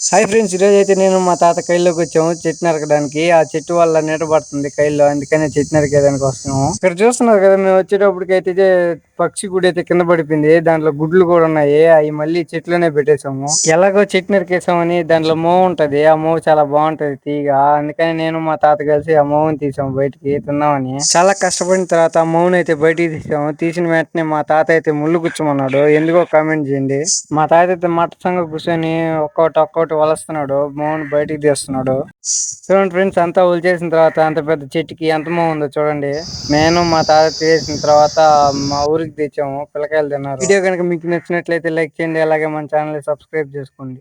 Hi friends, ఈరోజు అయితే నేను మా తాత కైల్లోకి వచ్చాము చెట్టు నరకడానికి. ఆ చెట్టు వల్ల నీడ పడుతుంది కైల్లో, అందుకనే చెట్టు నరికేదానికి వస్తున్నాము. ఇక్కడ చూస్తున్నారు కదా, మేము వచ్చేటప్పటికి అయితే పక్షి గుడి అయితే కింద పడిపోయింది. దాంట్లో గుడ్లు కూడా ఉన్నాయి, అవి మళ్ళీ చెట్లోనే పెట్టేసాము. ఎలాగో చెట్టు నరికేసామని దాంట్లో మోవ ఉంటది, ఆ మోవ చాలా బాగుంటది తీగ. అందుకని నేను మా తాత కలిసి ఆ మోవని తీసాము బయటికి తిందామని. చాలా కష్టపడిన తర్వాత ఆ మోవని అయితే బయటికి తీసాము. తీసిన వెంటనే మా తాత అయితే ముళ్ళు గుచ్చమన్నాడు. ఎందుకో కామెంట్ చేయండి. మా తాత అయితే మట్టసంగా కూర్చొని ఒక్కోటి వలస్తున్నాడు, మోహన్ బయటికి తీస్తున్నాడు. చూడండి ఫ్రెండ్స్, అంతా చేసిన తర్వాత అంత పెద్ద చెట్టుకి ఎంత మోహన్ ఉందో చూడండి. నేను మా తాత తీసిన తర్వాత మా ఊరికి తెచ్చాము, పిల్లకాయలు తిన్నారు. వీడియో కనుక మీకు నచ్చినట్లయితే లైక్ చేయండి, అలాగే మన ఛానల్ సబ్స్క్రైబ్ చేసుకోండి.